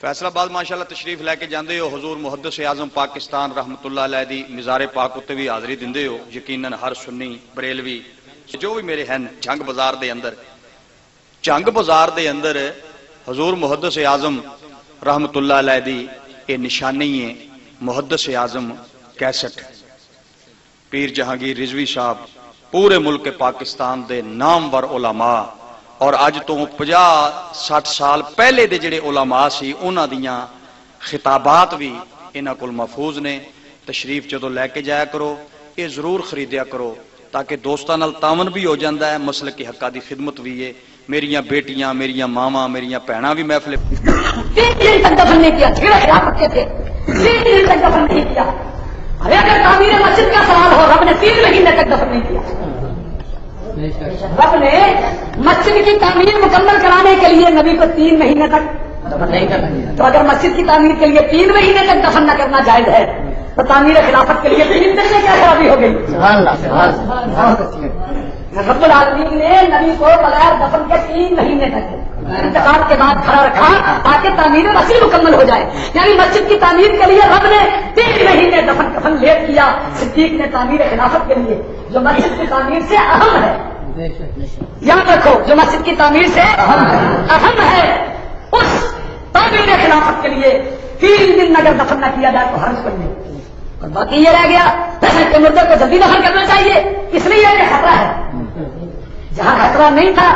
فیصل آباد ماشاءاللہ تشریف لے کے جاندے ہو، حضور محدث اعظم پاکستان رحمت اللہ علیہ دی مزار پاک اتنے بھی حاضری دیندے ہو۔ یقیناً ہر سنی بریلوی جو بھی میرے ہیں جنگ بازار دے اندر حضور محدث اعظم رحمت اللہ علیہ دی یہ نشانی ہے۔ محدث اعظم کیسٹ پیر جہانگیر رضوی صاحب پورے ملک پاکستان دے نامور علماء اور اج تو 50-60 سال پہلے دے جڑے علماء سی انہاں دیاں خطابات بھی انہاں کول محفوظ نے۔ تشریف جدو لے کے جایا کرو، یہ ضرور خریدیا کرو تاکہ دوستاں نال تعاون بھی ہو جاندا ہے، مسلک کی حقاں دی خدمت بھی ہے۔ میریاں بیٹیاں، میریاں ماواں، میریاں بہناں بھی محفل 3 دن تک دفن نہیں کیا، جھگڑے خلافت کے تھے، 3 دن تک دفن نہیں کیا۔ اگر تعمیر مسجد کا سوال ہو، رب نے 3 مہینے تک دفن نہیں کیا۔ رب نے مسجد کی تعمیر مکمل کرانے کے لیے نبی کو 3 مہینے تک دفن نہیں کرنا۔ تو اگر مسجد کی تعمیر کے لیے 3 مہینے تک دفن نہ کرنا جائز ہے تو تعمیر خلافت کے لیے 3 دن میں کیا خرابی ہو گئی؟ رب العالمین نے نبی کو بغیر دفن کے 3 مہینے تک انتقال کے بعد کھڑا رکھا تاکہ تعمیر مسجد مکمل ہو جائے۔ یعنی مسجد کی تعمیر کے لیے رب نے 3 مہینے دفن کفن لیٹ کیا۔ صدیق نے تعمیر خلافت کے لیے جو مسجد کی تعمیر سے اہم ہے، یاد رکھو، جو مسجد کی تعمیر سے اہم ہے، اس تعمیر خلافت کے لیے 3 دن اگر دفن نہ کیا جائے تو حرج کوئی نہیں۔ اور باقی یہ رہ گیا کہ مردے کو جلدی دفن کرنا چاہیے، اس لیے یہ خطرہ ہے۔ جہاں خطرہ نہیں تھا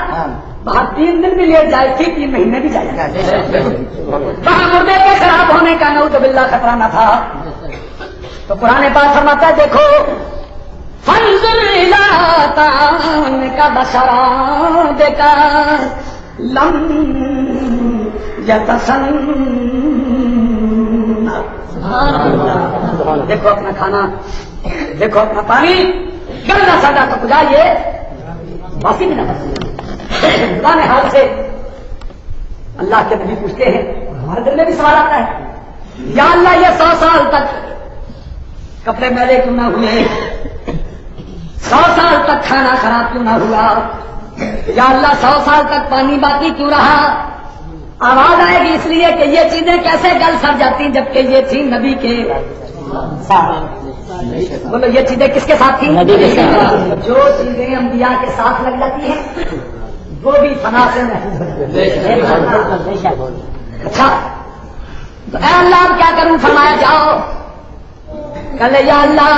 وہاں 3 دن بھی لیٹ جائے تھی، 3 مہینے بھی جائے گا۔ وہاں مردے کے خراب ہونے کا نعوذ باللہ خطرہ نہ تھا تو قرآن پاک فرماتا ہے، دیکھو فانظر الی طعامک بشرابک لم یتسنہ۔ دیکھو اپنا کھانا، دیکھو اپنا پانی، گندا سادہ تو خدا یہ باقی بھی نہ پرانے حال سے اللہ کے نبی پوچھتے ہیں، ہمارے دل میں بھی سوال آتا ہے، یا اللہ یہ 100 سال تک کپڑے میلے کیوں نہ ہوئے، 100 سال تک کھانا خراب کیوں نہ ہوا، یا اللہ 100 سال تک پانی باقی کیوں رہا؟ آواز آئے گی اس لیے کہ یہ چیزیں کیسے گل سڑ جاتی جبکہ یہ تھی نبی کے ساتھ۔ بولو یہ چیزیں کس کے ساتھ تھی؟ نبی کے ساتھ۔ جو چیزیں انبیاء کے ساتھ لگ جاتی ہیں وہ بھی فنا سے محفوظ ہو جاتی ہیں۔ اچھا تو اے اللہ اب کیا کروں؟ فرمایا جاؤ کہے یا اللہ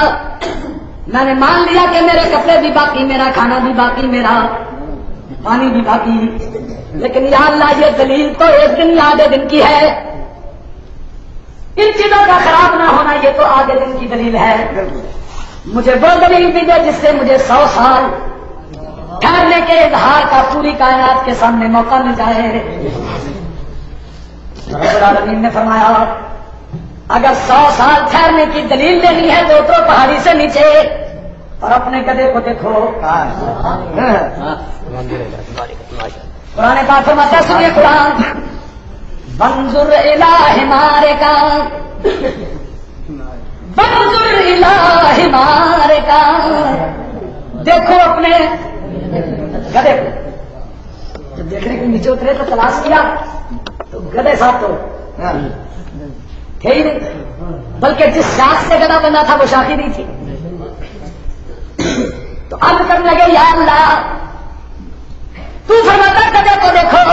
میں نے مان لیا کہ میرے کپڑے بھی باقی، میرا کھانا بھی باقی، میرا پانی بھی باقی، لیکن یا اللہ یہ دلیل تو 1 دن یا آدھے دن کی ہے، ان چیزوں کا خراب نہ ہونا یہ تو آدھے دن کی دلیل ہے۔ مجھے وہ دلیل بھی دے جس سے مجھے 100 سال ٹھہرنے کے اظہار کا پوری کائنات کے سامنے موقع مل جائے۔ رب العالمین نے فرمایا اگر 100 سال ٹھہرنے کی دلیل دینی ہے تو اترو پہاڑی سے نیچے اور اپنے گدھے کو دیکھو۔ قرآن پاک فرماتا ہے، سنیے قرآن، وانظر الی حمارک، وانظر الی حمارک، دیکھو اپنے گدھے کو۔ جب دیکھنے کے نیچے اترے تو تلاش کیا تو گدھے ساتھ تو تھے ہی نہیں، بلکہ جس شاخ سے گدھا بنا تھا وہ شاخ ہی نہیں تھی۔ تو اب کرنے لگے یا اللہ تو فرماتا گدھے کو دیکھو،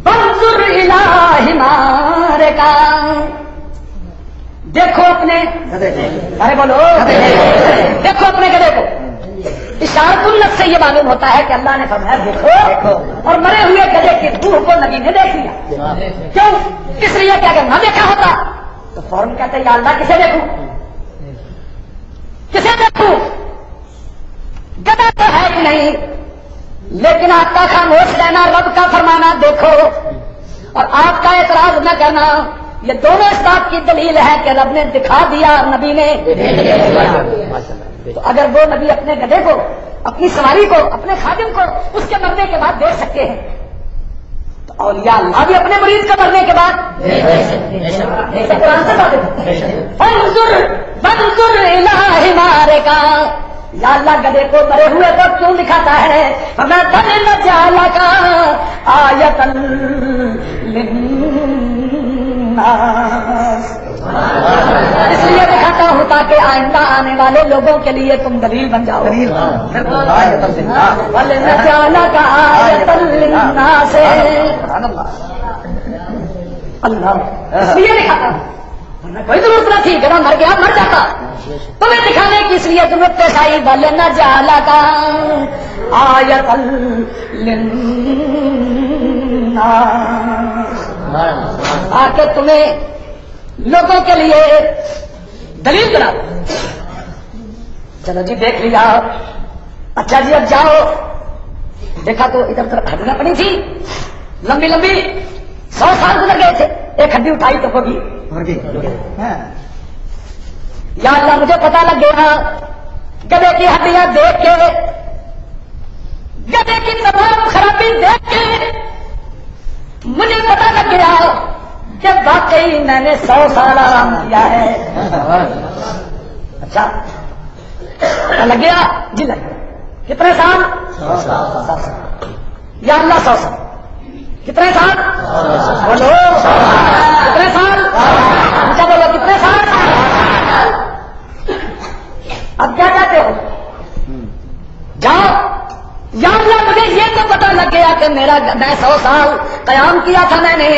وانظر الی حمارک، دیکھو اپنے گدھے کو، ارے بولو دیکھو اپنے گدھے کو۔ اشارۃ النفس سے یہ معلوم ہوتا ہے کہ اللہ نے فرمایا دیکھو، اور مرے ہوئے گدھے کی روح کو نبی نے دیکھ لیا۔ کیوں؟ اس لیے کہ اگر نہ دیکھا ہوتا تو فوراً کہتے یا اللہ کسے دیکھوں، کسے دیکھوں، گدھا تو ہے ہی نہیں، لیکن آپ کا خاموش رہنا، رب کا فرمانا دیکھو، اور آپ کا اعتراض نہ کرنا، یہ دونوں اس بات کی دلیل ہے کہ رب نے دکھا دیا، نبی نے۔ تو اگر وہ نبی اپنے گدھے کو، اپنی سواری کو، اپنے خادم کو اس کے مرنے کے بعد دیکھ سکتے ہیں تو اولیاء اللہ بھی اپنے مریض کے مرنے کے بعد قرآن سے ثابت ہے۔ وانظر الی حمارک، یا اللہ گدے کو مرے ہوئے کو کیوں دکھاتا ہے؟ میں بل نجعل کا آیۃ للناس، اس لیے دکھاتا ہوں تاکہ آئندہ آنے والے لوگوں کے لیے تم دلیل بن جاؤ. بل نجعل کا آیۃ للناس، اللہ اس لیے دکھاتا ہوں، کوئی ضرورت نہ تھی، گدھا مر گیا مر جاتا، تمہیں دکھانے کی اس لیے تمہیں پیش آئی. بل نجعل کا آیۃ للناس، آ کے تمہیں لوگوں کے لیے دلیل بنا. چلو جی دیکھ لیا، اچھا جی اب جاؤ. دیکھا تو ادھر ادھر ہڈیاں پڑی تھی لمبی لمبی، 100 سال گزر گئے تھے، ایک ہڈی اٹھائی تو ہوگی. یا اللہ مجھے پتا لگ گیا، گدے کی ہڈیاں دیکھ کے، گدے کی تمام خرابی دیکھ کے مجھے پتا لگ گیا کہ واقعی میں نے 100 سال آرام کیا ہے. اچھا لگ گیا جی، لگ گیا. کتنے سال؟ 100 سال. یا اللہ 100 سال. کتنے سال؟ بولو کتنے سال؟ اچھا بولو کتنے سال؟ اب کیا کہتے ہو؟ جاؤ. یا اللہ مجھے یہ تو پتا لگ گیا کہ میں 100 سال قیام کیا تھا میں نے،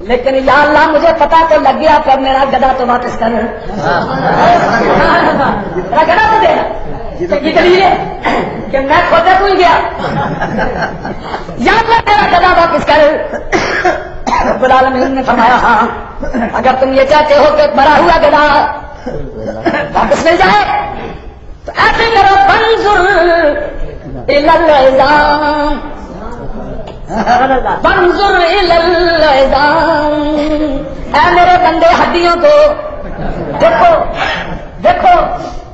لیکن یا اللہ مجھے پتا تو لگ گیا پر میرا گدا تو واپس کر. میرا گدا تو دے کی دلیل ہے کہ میں کھوتے تو ہی گیا. یا اللہ میرا گدا واپس کر. رب العالمین نے فرمایا ہاں اگر تم یہ چاہتے ہو کہ مرا ہوا گدا واپس مل جائے تو ایسے کرو، بنظر الی العظام، بنظر الی العظام، اے میرے بندے ہڈیوں کو دیکھو دیکھو،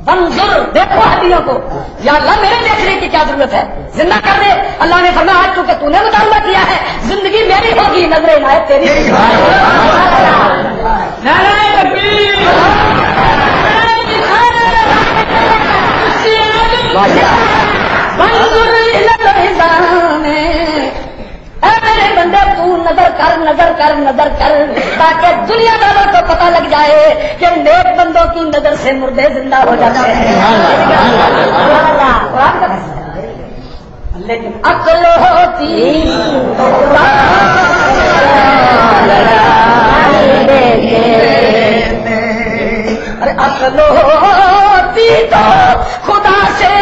بنظر دیکھو ہڈیوں کو. یا اللہ میرے دیکھنے کی کیا ضرورت ہے، زندہ کر دے. اللہ نے فرمایا آج چونکہ تو نے مطالبہ کیا ہے زندگی میری ہوگی، نظر عنایت تیری. بنظر الی العظام، اے میرے بندے تو نظر کر نظر کر نظر کر، تاکہ دنیا داروں کو پتہ لگ جائے کہ نیک بندوں کی نظر سے مردے زندہ ہو جاتے ہیں. لیکن عقل ہوتی ارے عقل ہوتی تو خدا سے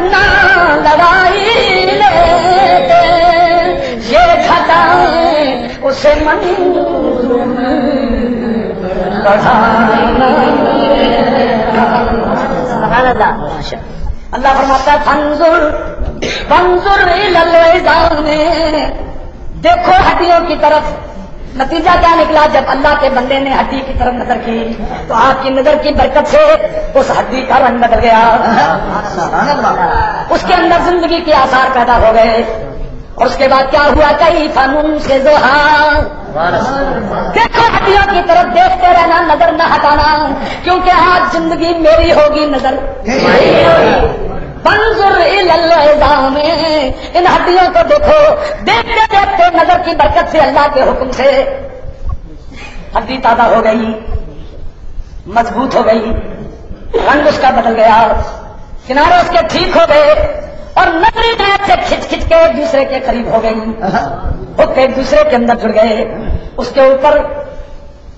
نہ لڑائی لیتے، یہ گھٹائیں اسے منظور بڑھانا. اللہ فرماتا ہے فانظر فانظر الی العظام، دیکھو ہڈیوں کی طرف. نتیجہ کیا نکلا؟ جب اللہ کے بندے نے ہڈی کی طرف نظر کی تو آپ کی نظر کی برکت سے اس ہڈی کا رنگ بدل گیا، اس کے اندر زندگی کے آثار پیدا ہو گئے. اور اس کے بعد کیا ہوا؟ کئی فنون سے دیکھو ہڈیوں کی طرف دیکھتے رہنا، نظر نہ ہٹانا، کیونکہ آج زندگی میری ہوگی، نظر بنظر الی العظام، ان ہڈیوں کو دیکھو. دیکھتے دیکھتے نظر کی برکت سے اللہ کے حکم سے ہڈی تازہ ہو گئی، مضبوط ہو گئی، رنگ اس کا بدل گیا، کنارے اس کے ٹھیک ہو گئے، اور نظری نیت سے کھچ کھچ کے ایک دوسرے کے قریب ہو گئی، حق ایک دوسرے کے اندر جڑ گئے. اس کے اوپر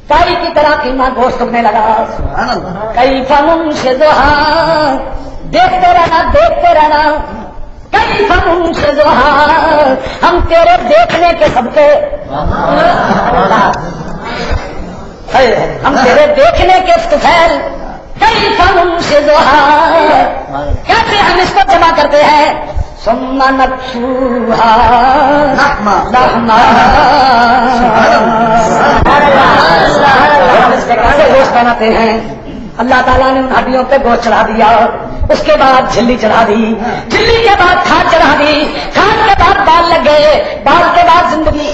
کائی کی طرح قیمہ گوشت اگنے لگا. کئی فنون سے دیکھتے رہنا دیکھتے رہنا، کئی فنون سے ہم تیرے دیکھنے کے صدقے، ہم تیرے دیکھنے کے استفیل، کئی فنون سے کیسے ہم اس کو جمع کرتے ہیں؟ ثم نکسوها لحما، ہم اس کے کیسے گوشت بناتے ہیں. اللہ تعالیٰ نے ان ہڈیوں پہ گوشت چڑھا دیا، اس کے بعد جھلی چڑھا دی، جھلی کے بعد کھاد چڑھا دی، کھاد کے بعد بال لگ گئے، بال کے بعد زندگی،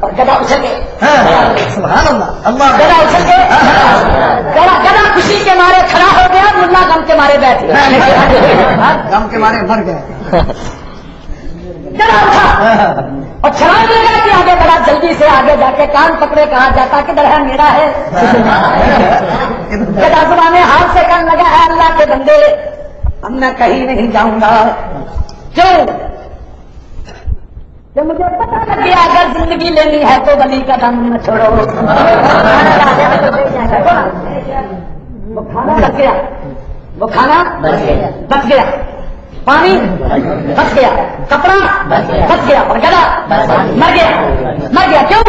اور گدا اچھل گئے. گدا اچھل گئے، گدا خوشی کے مارے کھڑا ہو گیا، ملا غم کے مارے مارے بیٹھ غم کے مارے مر گئے. ڈرا تھا اور چھلانگ لگا کے آگے بڑھا, جلدی سے آگے جا کے کان پکڑے, کہا جاتا کدھر ہے میرا ہے. گدا زبانے ہاتھ سے کہنے لگا ہے اللہ کے بندے اب میں کہیں نہیں جاؤں گا. کیوں؟ کہ مجھے پتا لگ گیا اگر زندگی لینی ہے تو ولی کا دم نہ چھوڑو. وہ کھانا لگ گیا, وہ کھانا بچ گیا, پانی بچ گیا, کپڑا بچ گیا, اور گدا مر گیا. مر گیا کیوں؟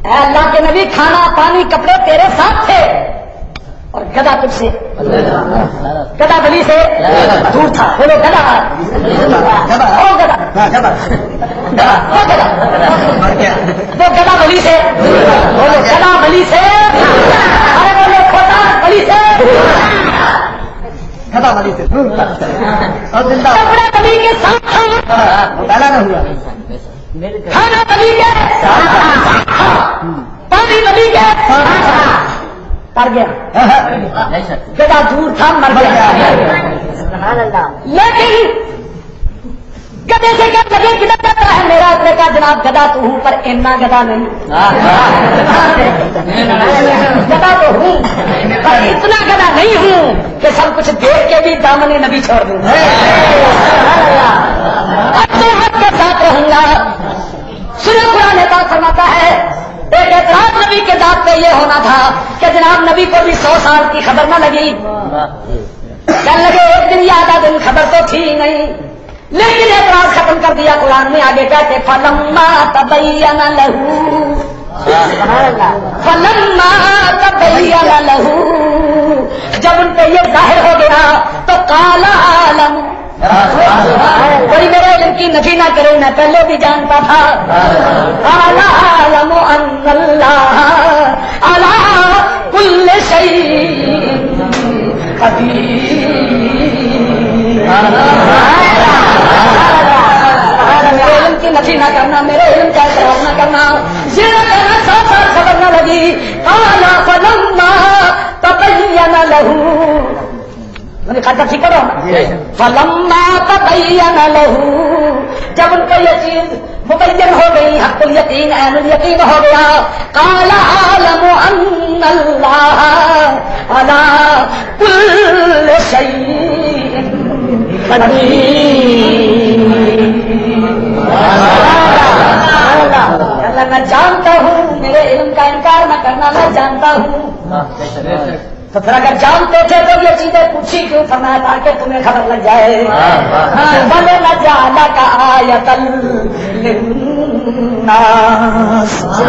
اے اللہ کے نبی کھانا پانی کپڑے تیرے ساتھ تھے اور گدا تجھ سے, گدا بلی سے دور تھا. بولو گدا, وہ گدا بلی سے, بولو گدا بلی سے, ارے بولو کھوٹا بلی سے, گدا بلی سے کپڑا بلی کے ساتھ پہلا نہ ہوا, کھانا بلی کے پانی بلی کے مر گیا. گدا دور تھا مر گیا. لیکن گدے سے کیا لگے کدھر جاتا ہے میرا اتنے کا جناب گدا تو ہوں پر اتنا گدا نہیں. گدا تو ہوں پر اتنا گدا نہیں ہوں کہ سب کچھ دیکھ کے بھی دامن نبی چھوڑ دوں. اپنے حق کے ساتھ رہوں گا. سنو قرآن پاک فرماتا ہے ایک اعتراض نبی کے ذات پہ یہ ہونا تھا کہ جناب نبی کو بھی 100 سال کی خبر نہ لگی. کہنے لگے ایک دن یا آدھا دن خبر تو تھی نہیں, لیکن اعتراض ختم کر دیا قرآن نے آگے کہتے فلما تبین لہو, فلما تبین لہو, جب ان پہ یہ ظاہر ہو گیا تو قال عالم, کوئی میرے علم کی نفی نہ کرے, میں پہلے بھی جانتا تھا. قال عالم ان اللہ علی کل شیء قدیر. میرے علم کی نفی نہ کرنا, میرے علم کا اعتراف نہ کرنا, یہ نہ کہنا 100 سال خبر نہ لگی. قال فلما تبین لہو, میں نے کہا ٹھیک کرو, فلما تبین لہو, جب ان کو یہ چیز مبین ہو گئی, حق الیقین عین الیقین ہو گیا. قال عالم ان اللہ علی کل شیء قدیر. اللہ میں جانتا ہوں, میرے علم کا انکار نہ کرنا, میں جانتا ہوں. تو پھر اگر جانتے تھے تو یہ چیزیں پوچھی کیوں فرمایا تاکہ تمہیں خبر لگ جائے. بلے نہ جانا کا آیت للناس, اس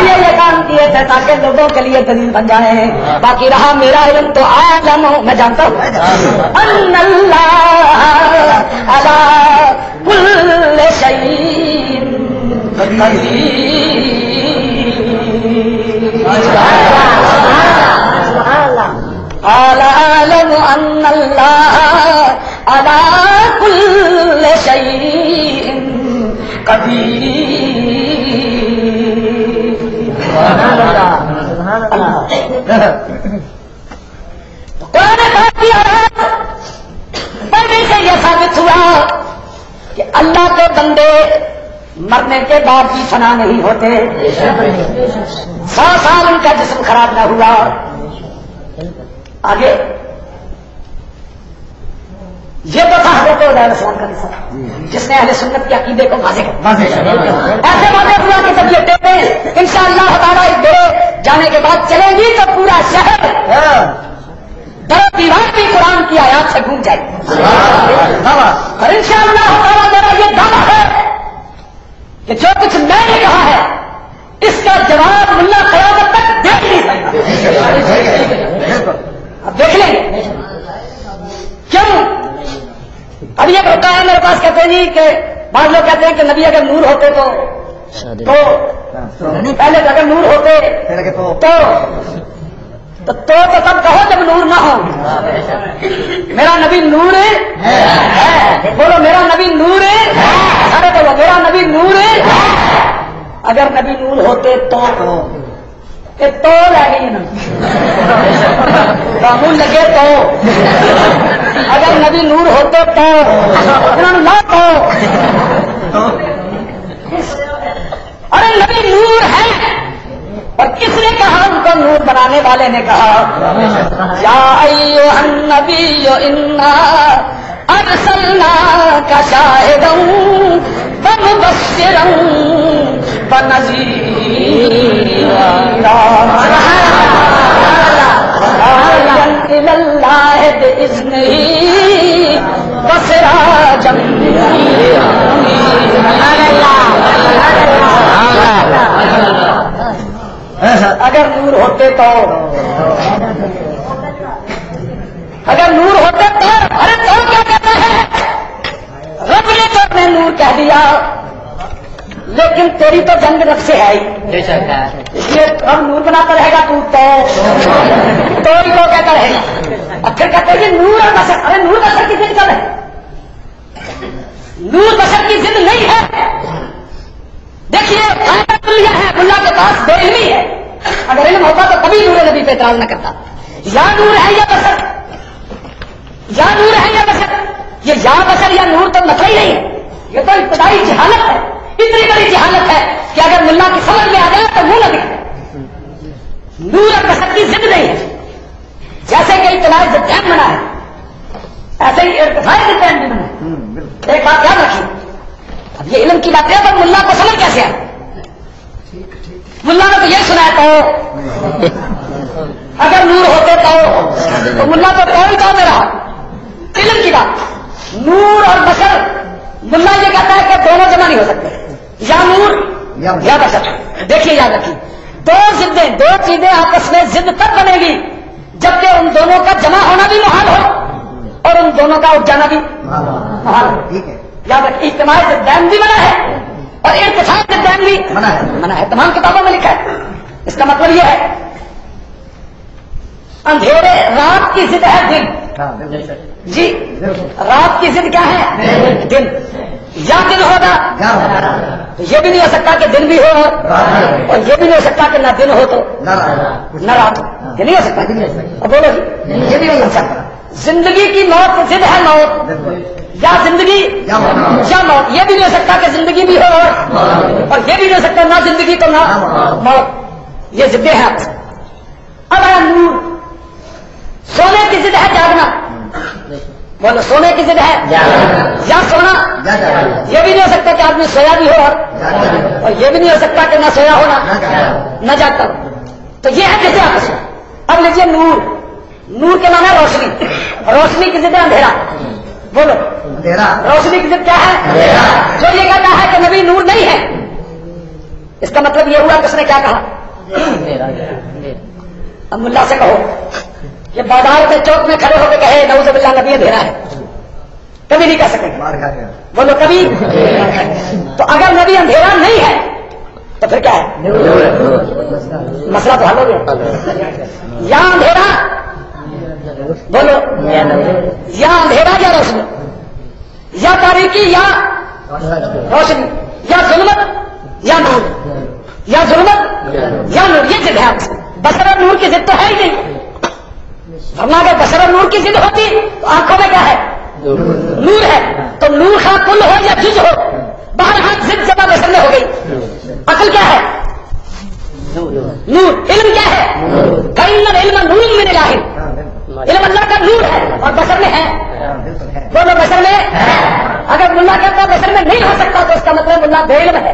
لیے یہ کام کیے تھے تاکہ لوگوں کے لیے دلیل بن جائے. باقی رہا میرا علم تو عالم, میں جانتا ہوں ان اللہ علی کل شیء قدیر. قال اعلم ان اللہ علی کل شیء قدیر. قرآن پاک کی آیات پڑھنے سے یہ ثابت ہوا کہ اللہ کے بندے مرنے کے بعد بھی فنا نہیں ہوتے. 100 سال ان کا جسم خراب نہ ہوا. آگے یہ تو تھا حضرت علیہ السلام کا قصہ جس نے اہل سنت کے عقیدے کو واضح کیا. ایسے واضح ہوا کہ جب یہ ٹیپیں انشاءاللہ تعالیٰ اس دورے جانے کے بعد چلیں گی تو پورا شہر در دیوار بھی قرآن کی آیات سے گونج جائے گی. اور انشاءاللہ تعالیٰ میرا یہ دعویٰ ہے کہ جو کچھ میں نے کہا ہے اس کا جواب ملا قیامت تک دے نہیں سکتا. اب دیکھ لیں گے کیوں. اب یہ ہوتا ہے میرے پاس کہتے نہیں کہ بعض لوگ کہتے ہیں کہ نبی اگر نور ہوتے تو پہلے اگر نور ہوتے تو سب کہو جب نور نہ ہو. میرا نبی نور ہے, بولو میرا نبی نور ہے, ارے بولو میرا نبی نور ہے. اگر نبی نور ہوتے تو تو رہ گئی قانون لگے تو اگر نبی نور ہوتے تو نہ تو ارے نبی نور ہے اور کس نے کہا ان کو نور بنانے والے نے کہا یا ایھا النبی انا ارسلناک شاہدا ومبشرا ونذیرا داعیا الی اللہ باذنہ وسراجا منیرا. اگر نور ہوتے تو ارے تو کیا کہتا ہے رب نے تو اپنے نور کہہ دیا لیکن تیری تو جنگ رب سے ہے ہی اس لیے ہم نور بناتا رہے گا تو ہی کو کہتا رہے گا. اور پھر کہتے ہیں کہ نور اور بشر. ارے نور بشر کی ضد کب ہے؟ نور بشر کی ضد نہیں ہے. دیکھیے ہے ملا کے پاس بے علمی ہے. اگر علم ہوتا تو کبھی نور نبی پہ اعتراض نہ کرتا. یا نور ہے یا بشر, یا نور ہے یا بشر. یہ یا بشر یا نور تو مسئلہ ہی نہیں ہے. یہ تو ابتدائی جہالت ہے, اتنی بڑی جہالت ہے کہ اگر ملا کی سمجھ میں آ جائے تو منہ نہ دکھے. نور اور بشر کی ضد نہیں ہے. جیسے کہ اطلاع ضدین بنا ہے ایسے ہی ارتفاع ضدین بھی بنا ہے. ایک بات یاد رکھیے, اب یہ علم کی بات ہے تو ملا کو سمجھ کیسے آئے؟ ملا نے تو یہ سنا ہے تو اگر نور ہوتے تو ملا تو کوئی تو میرا علم کی بات. نور اور بشر ملا یہ کہتا ہے کہ دونوں جمع نہیں ہو سکتے, یا نور یا بشر. دیکھیے یاد رکھیے, دو ضدیں, دو چیزیں آپس میں ضد تب بنے گی جبکہ ان دونوں کا جمع ہونا بھی محال ہو اور ان دونوں کا اٹھ جانا بھی محال ہو. یاد رکھیے اجتماع ضدین بھی منع ہے اور ارتفاع ضدین بھی منع ہے. تمام کتابوں میں لکھا ہے. اس کا مطلب یہ ہے اندھیرے رات کی ضد ہے دن. جی رات کی ضد کیا ہے؟ دن. یا دن ہوگا تو یہ بھی نہیں ہو سکتا کہ دن بھی ہو اور یہ بھی نہیں ہو سکتا کہ نہ دن ہو تو نہ رات. یہ نہیں ہو سکتا. اور بولو جی یہ بھی نہیں ہو سکتا. زندگی کی موت ضد ہے موت, یا زندگی یا موت. یہ بھی نہیں ہو سکتا کہ زندگی بھی ہو اور یہ بھی نہیں ہو سکتا نہ زندگی تو نہ موت. یہ ضدیں ہیں. اب ہے نور. سونے کی ضد ہے جاگنا. بولو سونے کی ضد ہے یا سونا. یہ بھی نہیں ہو سکتا کہ آدمی سویا بھی ہو اور یہ بھی نہیں ہو سکتا کہ نہ سویا ہونا نہ جاگتا ہو. تو یہ ہے کیسے آپس میں. اب لیجیے نور. نور کے نام ہے روشنی. روشنی کی ضد ہے اندھیرا. بولو روشنی کی ضد کیا ہے؟ جو یہ کہتا ہے کہ نبی نور نہیں ہے اس کا مطلب یہ ہوا کہ اس نے کیا کہا؟ اب ملا سے کہو کہ بازار کے چوک میں کھڑے ہو کے کہے نعوذ باللہ نبی اندھیرا ہے, کبھی نہیں کہہ سکیں. بولو کبھی. تو اگر نبی اندھیرا نہیں ہے تو پھر کیا ہے؟ مسئلہ تو حل ہو گیا. یا اندھیرا بولو, یا اندھیرا یا روشنی, یا تاریکی یا روشنی, یا ظلمت یا نور, یا ظلمت یا نور. یہ ضد ہے. بشر اور نور کی ضد تو ہے ہی نہیں. ورنہ اگر بشر اور نور کی ضد ہوتی تو آنکھوں میں کیا ہے؟ نور ہے. تو نور خواہ کل ہو یا جز ہو بہرحال ضد جمع بشر میں ہو گئی. عقل کیا ہے؟ نور. علم کیا ہے؟ فإن العلم نور من الہ. علم اللہ کا نور ہے اور بشر میں ہے. بولو بشر میں. اگر ملا کہتا ہے بشر میں نہیں ہو سکتا تو اس کا مطلب ملا بے علم ہے.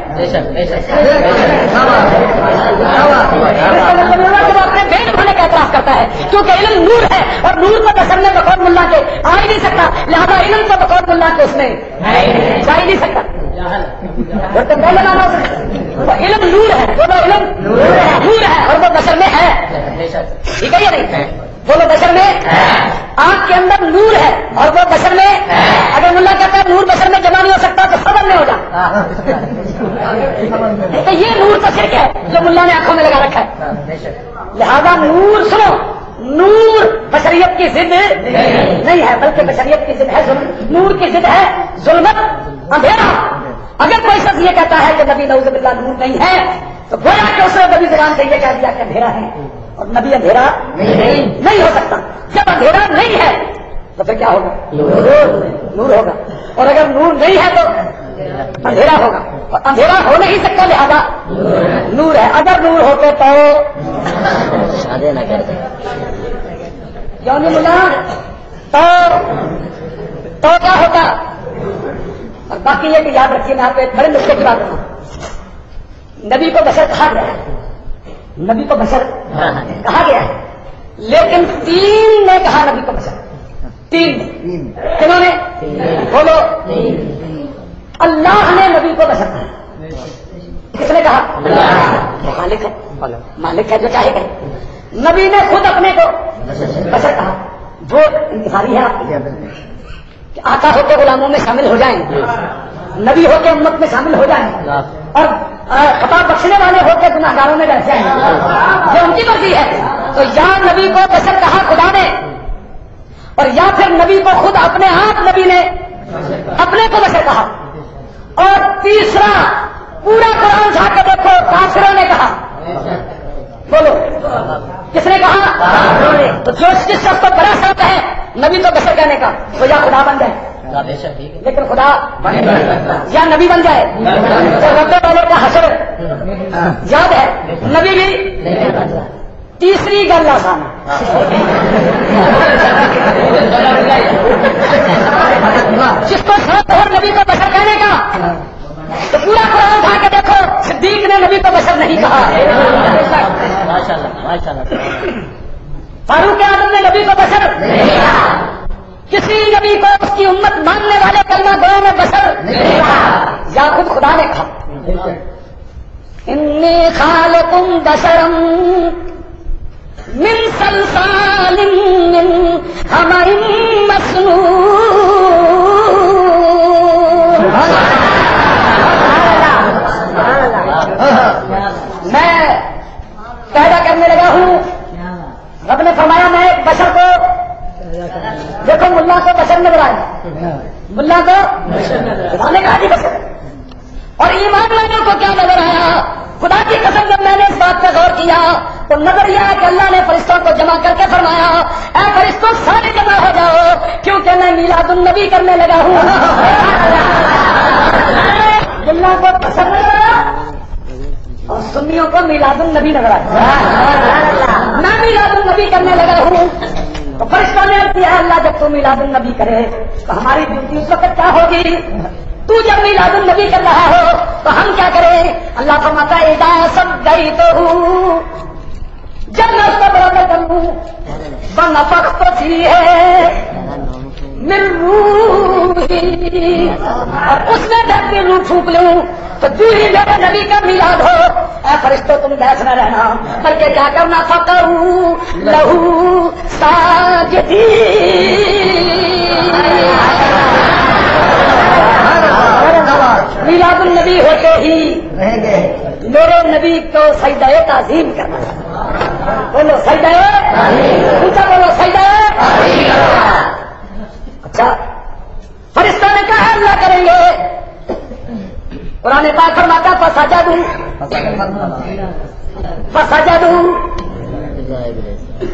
اپنے بے علم ہونے کا اعتراف کرتا ہے کیونکہ علم نور ہے اور نور کو بشر میں بقول ملا کے آ ہی نہیں سکتا. لہذا علم کو بقول ملا کے اس میں جا ہی نہیں سکتا. علم نور ہے. بولو علم نور ہے اور وہ بشر میں ہے. ٹھیک ہے یا نہیں؟ بولو بشر میں. آنکھ کے اندر نور ہے اور وہ بشر میں. اگر ملا کہتا ہے نور بشر میں جمع نہیں ہو سکتا تو خبر نہیں ہو جا. تو یہ نور تو شرک ہے جو ملا نے آنکھوں میں لگا رکھا ہے. لہذا نور سنو, نور بشریت کی ضد نہیں ہے بلکہ بشریت کی ضد ہے نور کی ضد ہے ظلمت, اندھیرا. اگر کوئی شخص یہ کہتا ہے کہ نبی نعوذ باللہ نور نہیں ہے تو گویا کہ اس نے نبی زبان سے یہ کہہ دیا کہ اندھیرا ہے اور نبی اندھیرا نہیں ہو سکتا. جب اندھیرا نہیں ہے تو پھر کیا ہوگا؟ نور ہوگا. اور اگر نور نہیں ہے تو اندھیرا ہوگا. اور اندھیرا ہو نہیں سکتا لہذا نور ہے. اگر نور ہوتے تو یعنی ملا تو کیا ہوتا. اور باقی یہ کہ یاد رکھیے میں آپ کو ایک بڑے نقطے کی بات کروں. نبی کو بشر کہا گیا ہے, نبی کو بشر کہا گیا ہے, لیکن تین نے کہا نبی کو بشر. تین کنہوں نے بولو؟ اللہ نے نبی کو بشر کہا. کس نے کہا؟ خالق ہے, مالک ہے جو چاہے کہ. نبی نے خود اپنے کو بشر کہا. جو انتخابی ہے آپ کہ آقا ہو کے غلاموں میں شامل ہو جائیں, نبی ہو کے امت میں شامل ہو جائیں, اور خطا بخشنے والے ہو کے گناہ گاروں میں بیٹھ جائیں, یہ ان کی مرضی ہے. تو یا نبی کو بشر کہا خدا نے, اور یا پھر نبی کو خود اپنے آپ نبی نے اپنے کو بشر کہا. اور تیسرا پورا قرآن اٹھا کے دیکھو کافروں نے کہا. بولو کس نے کہا؟ تو جو جس شخص کو بڑا شوق ہے نبی کو بشر کہنے کا تو یا خدا بن جائے, لیکن خدا یا نبی بن جائے. تو رب والوں کا حشر یاد ہے, نبی بھی. تیسری گل آسان جس کو شوق ہو نبی کو بشر کہنے کا تو پورا قرآن اٹھا کے دیکھو صدیق نے نبی کو بشر نہیں کہا. فاروق اعظم نے نبی کو بشر نہیں کہا. کسی نبی کو اس کی امت ماننے والے کلمہ گوؤں میں بشر نہیں کہا. یا خود خدا نے کہا انی خالق بشرا من صلصال من حمأ مسنون. میں پیدا کرنے لگا ہوں. رب نے فرمایا میں ایک بشر کو, دیکھو ملا کو بشر نظر آیا, ملا کو خدا نے کہا جی بشر. اور ایمان والوں کو کیا نظر آیا؟ خدا کی قسم جب میں نے اس بات پہ غور کیا تو نظر یہ آیا کہ اللہ نے فرشتوں کو جمع کر کے فرمایا اے فرشتوں سارے جمع ہو جاؤ کیونکہ میں میلاد النبی کرنے لگا ہوں. ملا کو بشر نظر آیا اور سنیوں کو میلاد النبی نظر آیا. میں میلاد النبی کرنے لگا ہوں. تو فرشتوں نے کیا اللہ جب تو میلاد النبی کرے تو ہماری ڈیوٹی اس وقت کیا ہوگی؟ تو جب میلاد النبی کر رہا ہو تو ہم کیا کریں؟ اللہ فرماتا ہے اذا صدیتہ, جب میں اس کو برابر کروں ونفخت فیہ من روحی, اور اس میں جب بھی روح پھونک لوں تو ہی میرے نبی کا میلاد ہو. اے فرشتوں تم بحث نہ رہنا بلکہ کیا کرنا فقعوا لہو ساجدین. میلاد النبی ہوتے ہی میرے نبی کو سجدہ تعظیم کرنا. بولو سجدہ, اونچا بولو سجدہ. اچھا فرشتوں نے کہا اللہ کریں گے. قرآن پاک فرماتا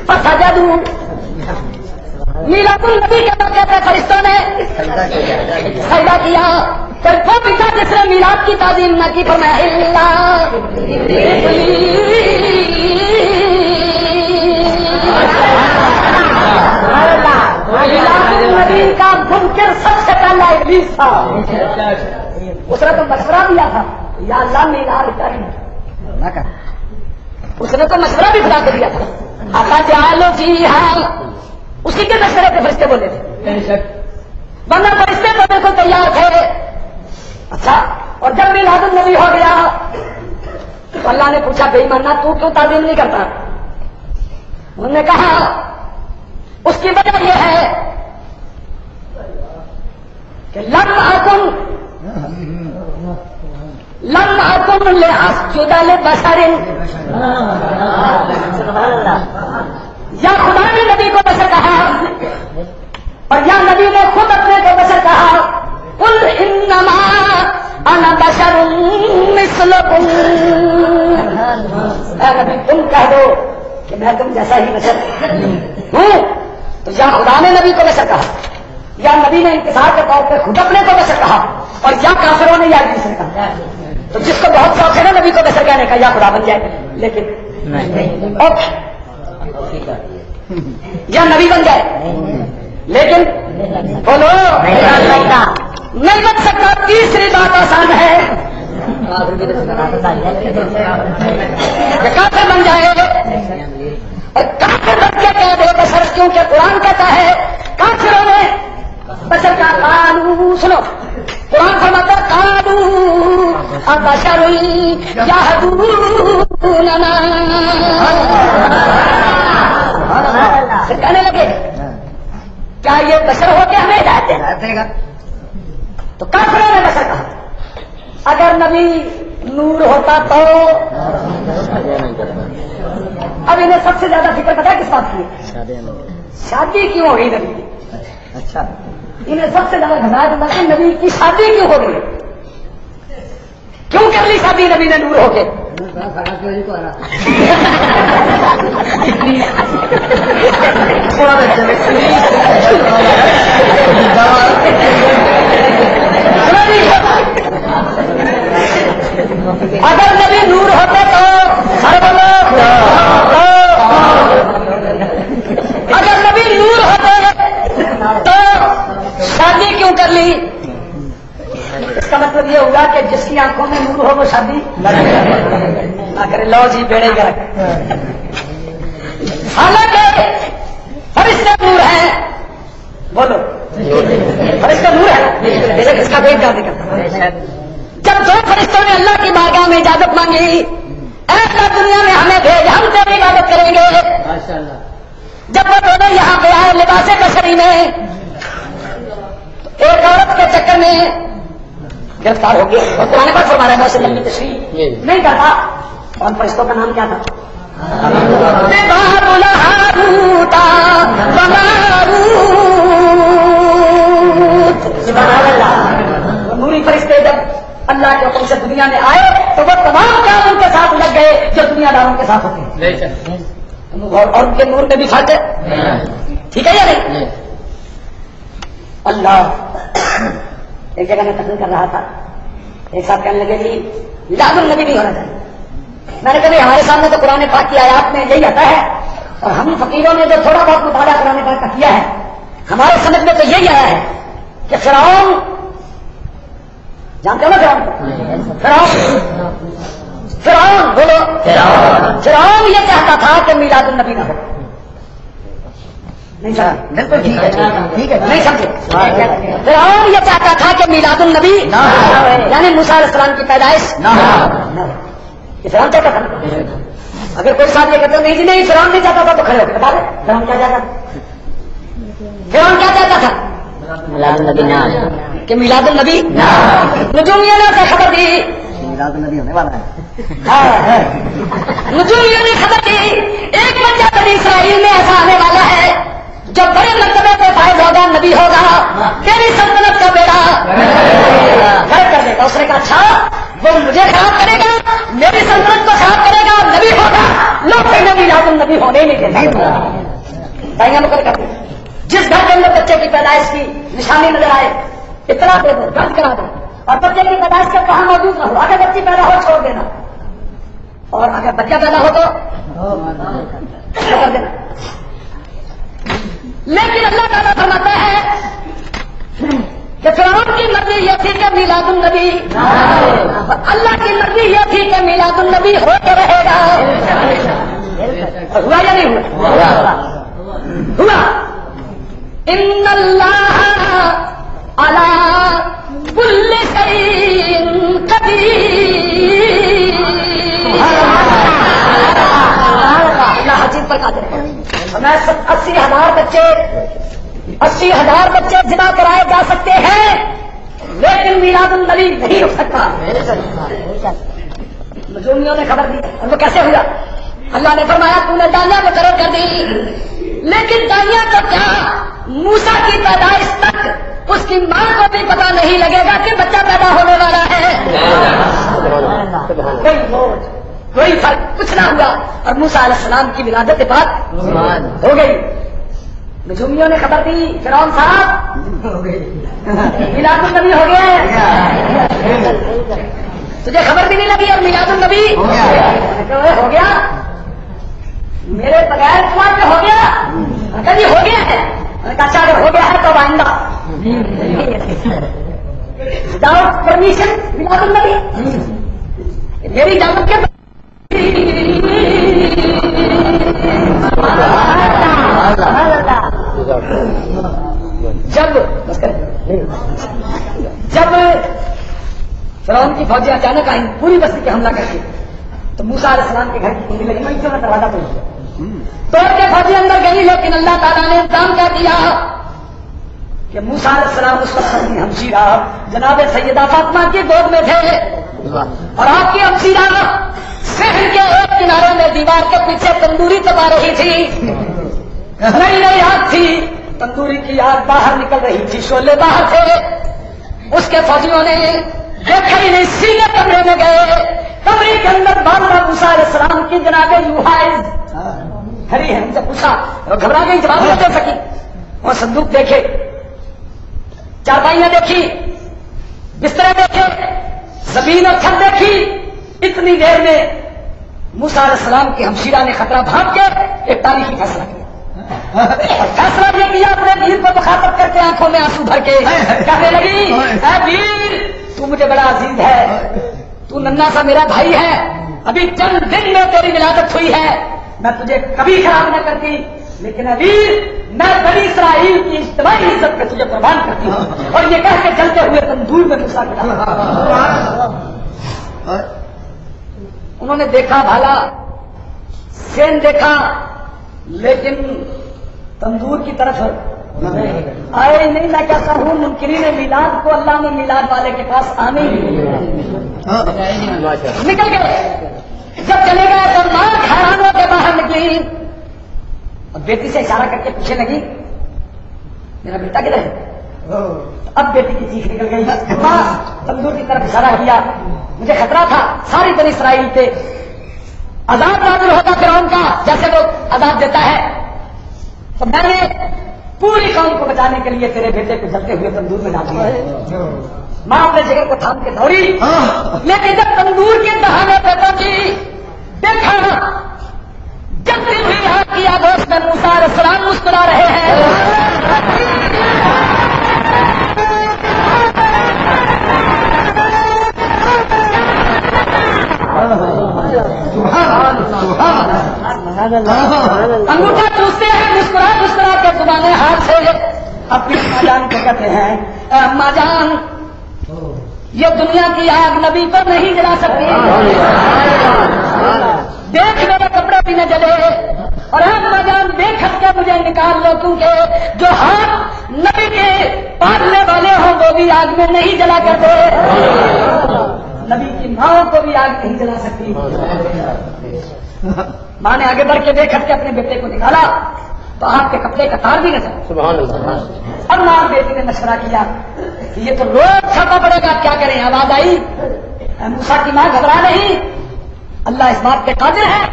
فسجدوا میلاد النبی کے موقع پہ فرشتوں نے سجدہ کیا. پھر وہ پیچھا جس نے میلاد کی تعظیم نہ کی فرمایا میلاد النبی کا منکر سب سے پہلا ابلیس تھا. اس نے تو مشورہ دیا تھا یا اللہ میلاد کر, اس نے تو مشورہ بھی خدا کو دیا تھا. آقا جعلوا فیہا, اسی کے مشورے پہ فرشتے بولے تھے, بندہ فرشتے تو بالکل تیار تھے. اچھا اور جب میلاد النبی ہو گیا تو اللہ نے پوچھا بے ایمانا تو کیوں تعظیم نہیں کرتا؟ انہوں نے کہا اس کی وجہ یہ ہے کہ لم اکن لاسجد لبشر, یا خدا نے نبی کو بشر کہا اور یا نبی نے خود اپنے کو بشر کہا. قل انما انا بشر مثلکم، اے نبی تم کہہ دو کہ میں تم جیسا ہی بشر ہوں. تو یا خدا نے نبی کو بشر کہا، یا نبی نے انتصار کے طور پہ خود اپنے کو بشر کہا، اور یا کافروں نے یا ابلیس نے کہا. تو جس کو بہت شوق ہے نا نبی کو بشر کہنے کا یا خدا بن جائے، لیکن یا نبی بن جائے، لیکن بولو نہیں بن سکتا. تیسری بات آسان ہے کہ کافر بن جائے، اور کافر بن کے کہہ دے بشر، کیونکہ قرآن کہتا ہے کافروں نے بشر کا قالو. سنو قرآن فرماتا ہے قالو ابشر یہدوننا، پھر کہنے لگے کیا یہ بشر ہو کے ہمیں ہدایت دے گا؟ تو کافروں نے بشر کہا. اگر نبی نور ہوتا تو اب انہیں سب سے زیادہ فکر پتا ہے کس بات کی؟ شادی کیوں ہو گئی نبی کی؟ اچھا انہیں سب سے زیادہ گھبراہٹ ہوتا کہ نبی کی شادی کیوں ہو گئی، کیوں کر لی شادی نبی نے نور ہو کے؟ اگر نبی نور ہوتے تو اگر نبی نور ہوتے تو شادی کیوں کر لی؟ اس کا مطلب یہ ہوگا کہ جس کی آنکھوں میں نور ہو وہ شادی نہ کرے. لو جی بیڑے گا. حالانکہ فرشتے نور ہیں، بولو فرشتے نور ہے، اس کا بیٹ جانے کرتا. جب دو فرشتوں نے اللہ کی بارگاہ میں اجازت مانگی، ایسا دنیا میں ہمیں بھیج، ہم تیری عبادت کریں گے. جب وہ دونوں یہاں پہ آئے لباس بشری میں، ایک عورت کے چکر میں گرفتار ہو گیا. اور قرآن پاک فرما رہا ہے موسم لمبی تشریح نہیں کرتا. اور فرشتوں کا نام کیا تھا؟ نوری فرشتے جب اللہ کے حکم سے دنیا میں آئے تو وہ تمام کام ان کے ساتھ لگ گئے جو دنیا داروں کے ساتھ ہوتے ہیں، اور ان کے نور میں بھی فرق ہے. ٹھیک ہے یا نہیں؟ اللہ ایک جگہ میں تقریر کر رہا تھا، ایک صاحب کہنے لگے کہ میلاد النبی نہیں ہونا چاہیے. میں نے کہا ہمارے سامنے تو قرآن پاک کی آیات میں یہی آتا ہے، اور ہم فقیروں نے جو تھوڑا بہت مطالعہ قرآن پاک کا کیا ہے، ہمارے سمجھ میں تو یہی آیا ہے کہ فرعون، جانتے ہو نا فرعون بولو، فرعون یہ چاہتا تھا کہ میلاد النبی نہ ہو. نہیں سمجھے؟ بالکل ٹھیک ہے، نہیں سمجھے؟ فرعون یہ چاہتا تھا کہ میلاد النبی یعنی موسیٰ علیہ السلام کی پیدائش نہ ہو. فرعون چاہتا تھا. اگر کوئی صاحب یہ کہتے نہیں جی نہیں فرعون نہیں چاہتا تھا تو کھڑے ہو کے بتا دیں فرعون کیا چاہتا تھا. فرعون کیا چاہتا تھا؟ میلاد النبی نہ، کہ میلاد النبی نجومیوں نے اسے خبر دی میلاد النبی ہونے والا ہے. نجومیوں نے خبر دی ایک بچہ بنی اسرائیل میں ایسا آنے والا ہے جو بڑے مرتبے پہ فائز ہوگا، نبی ہوگا، تیری سلطنت کا بیڑا غرق کر دے گا. اس نے کہا اچھا وہ مجھے خراب کرے گا، میری سلطنت کو خراب کرے گا، نبی ہوگا، لوگ کہیں میلاد النبی ہونے نہیں دیں. دائیاں مقرر کر دیں جس گھر کے اندر بچے کی پیدائش کی نشانی نظر آئے اطلاع دے دو، درج کرا دو، اور بچے کی پیدائش کا کہاں موجود نہ ہو. اگر بچی پیدا ہو چھوڑ دینا، اور اگر بچہ پیدا ہو تو کر دینا. لیکن اللہ تعالیٰ فرماتا ہے کہ فرعون کی مرضی یہ تھی کہ میلاد النبی، اللہ کی مرضی یہ تھی کہ میلاد النبی ہو کے رہے گا. ہوا یا نہیں ہوا؟ ہوا. ان اللہ علی کل شیء قدیر. اللہ حجیب پر قادر ہے. 80,000 بچے جمع کرائے جا سکتے ہیں لیکن میلاد النبی نہیں ہو سکتا. مجومیوں نے خبر دی. اور وہ کیسے ہوا؟ اللہ نے فرمایا تو نے دانیاں مقرر کر دی، لیکن دانیاں کا کیا موسیٰ کی پیدائش تک اس کی ماں کو بھی پتا نہیں لگے گا کہ بچہ پیدا ہونے والا ہے. کوئی فرق کچھ نہ ہوا. اور موسیٰ علیہ السلام کی ولادت کے بعد ہو گئی. نجومیوں نے خبر دی فرعون صاحب میلاد النبی ہو گیا ہے. تجھے خبر بھی نہیں لگی اور میلاد النبی ہو گیا. میرے بغیر تمہارے ہو گیا. کبھی ہو گیا ہے. اچھا اگر ہو گیا ہے تو آئندہ جاؤ پرمیشن میلاد النبی میری اجازت کے جب فرعون کی فوجیں اچانک آئیں پوری بستی پہ حملہ کر کے تو موسیٰ علیہ السلام کے گھر کی کنڈی لگی. میں کیوں نہ دروازہ توڑ کے فوجی اندر گئی. لیکن اللہ تعالیٰ نے انتظام کیا کیا کہ موسیٰ علیہ السلام اس وقت اپنی ہمشیرہ جناب سیدہ فاطمہ کی گود میں تھے اور آپ کی ہمشیرہ صحن کے ایک کنارے میں دیوار کے پیچھے تندوری تپا رہی تھی. نئی نئی آگ تھی. تندوری کی آگ باہر نکل رہی تھی. شعلے باہر تھے. اس کے فوجیوں نے دیکھا ہی نہیں سیدھے کمرے میں گئے. کمرے کے اندر بادشاہ موسیٰ علیہ السلام کی جناب یوحائز کھڑی ہے. ان سے پوچھا گھبرا گئی جواب نہیں دے سکی. وہ صندوق دیکھے چارپائیاں دیکھی بستریں دیکھے زمین اور چھت دیکھی. اتنی دیر میں موسیٰ علیہ السلام کی ہمشیرہ نے خطرہ بھاگ کے ایک تاریخی فیصلہ کیا. فیصلہ یہ کیا اپنے ویر کو مخاطب کر کے آنکھوں میں آنسو بھر کے کہنے لگی اے ویر تو مجھے بڑا عزیز ہے. تو ننھا سا میرا بھائی ہے. ابھی چند دن میں تیری ولادت ہوئی ہے. میں تجھے کبھی خراب نہ کرتی. لیکن ابھی میں بنی اسرائیل کی اجتماعی عزت پہ تجھے قربان کرتی ہوں. اور یہ کہہ کے چلتے ہوئے تندور میں موسیٰ کے انہوں نے دیکھا بھالا سین دیکھا لیکن تندور کی طرف آئے نہیں. میں کہتا ہوں منکرین میلاد کو اللہ نے میلاد والے کے پاس آنے نکل گئے. جب چلے گئے تو ماں حیرانوں کے باہر نکلی اور بیٹی سے اشارہ کر کے پیچھے لگی میرا بیٹا کدھر ہے. اب بیٹی کی چیخ نکل گئی. ماں تندور کی طرف اشارہ کیا. مجھے خطرہ تھا ساری بنی اسرائیل پہ عذاب نازل ہوتا فرعون کا جیسے وہ عذاب دیتا ہے. تو میں نے پوری قوم کو بچانے کے لیے تیرے بیٹے کو جلتے ہوئے تندور میں ڈال دیا. ماں اپنے جگر کو تھام کے دوڑی. لیکن جب تندور کے دہانے پہ پہنچی دیکھا جلتی ہوئی آگ کی آگوش میں موسیٰ علیہ السلام مسکرا رہے ہیں. انگوٹھا چوستے ہیں مسکرا مسکرا کے زبانیں ہاتھ سے اپنی اماں جان کو کہتے ہیں اے اماں جان یہ دنیا کی آگ نبی کو نہیں جلا سکتی. دیکھ میرے کپڑے بھی نہ جلے اور اماں جان دیکھ ہٹ کے مجھے نکال لو کیونکہ جو ہاتھ نبی کے پالنے والے ہوں وہ بھی آگ میں نہیں جلا کرتے. نبی کی ماں کو بھی آگ نہیں جلا سکتی. ماں نے آگے بڑھ کے دیکھ ہٹ کے اپنے بیٹے کو نکالا تو آپ کے کپڑے کا تار بھی نظر. سبحان اللہ. اب ماں بیٹی نے مشورہ کیا کہ یہ تو روز چھاپا پڑے گا کیا کریں. آواز آئی موسیٰ کی ماں گھبرا نہیں. اللہ اس بات کے قادر ہے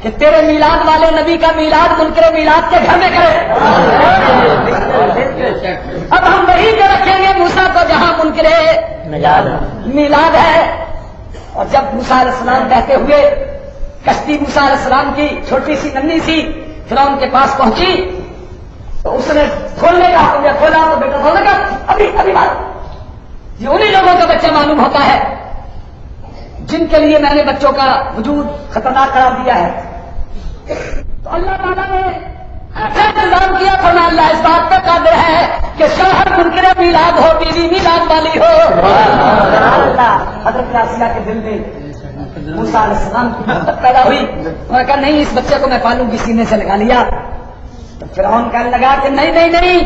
کہ تیرے میلاد والے نبی کا میلاد منکر میلاد کے گھر میں کرے. اب ہم وہی جو رکھیں گے موسیٰ کو جہاں منکر میلاد ہے. اور جب موسیٰ علیہ السلام کہتے ہوئے کشتی موسیٰ علیہ السلام کی چھوٹی سی ننھی سی فرعون کے پاس پہنچی تو اس نے کھولنے کا حکم دیا. کھولا تو بیٹا کھولنے کا ابھی ابھی بات یہ انہیں لوگوں کا بچہ معلوم ہوتا ہے جن کے لیے میں نے بچوں کا وجود خطرناک قرار دیا ہے. تو اللہ تعالیٰ نے ایسا انتظام کیا فرمایا اللہ اس بات پہ قادر ہے کہ شوہر منکر میلاد ہو بیوی میلاد والی ہو. حضرت آسیہ کے دل میں موسیٰ علیہ السلام کی محبت پیدا ہوئی. انہوں نے کہا نہیں اس بچے کو میں پالوں گی. سینے سے لگا لیا. تو فرعون کہنے لگا کہ نہیں نہیں نہیں.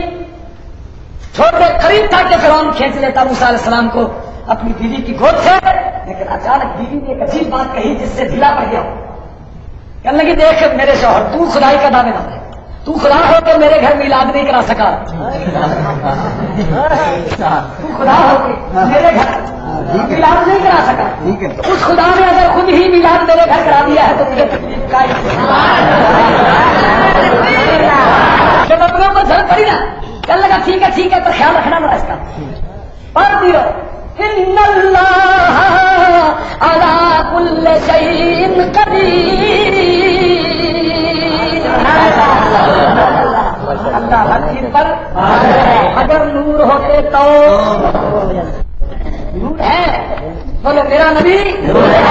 چھوٹے قریب تھا کہ فرعون کھینچ لیتا موسیٰ علیہ السلام کو اپنی بیوی کی گود سے. لیکن اچانک بیوی نے ایک عجیب بات کہی جس سے ڈھیلا پڑ گیا. کہنے لگی دیکھ میرے شوہر تو خدائی کا دعوے دار ہے تو خدا ہو تو میرے گھر میلاد نہیں کرا سکا، تو خدا ہو کے میرے گھر میلاد نہیں کرا سکا، اس خدا نے اگر خود ہی میلاد میرے گھر کرا دیا ہے تو مجھے تکلیف کا جب اپنوں کو ضرورت پڑی نا کہنے لگا ٹھیک ہے تو خیال رکھنا نا اس کا پڑھتی رہو ان اللہ علی کل شیء قدیر، اللہ ہر چیز پر اگر نور ہوتے تو نور ہے، بولو میرا نبی نور ہے،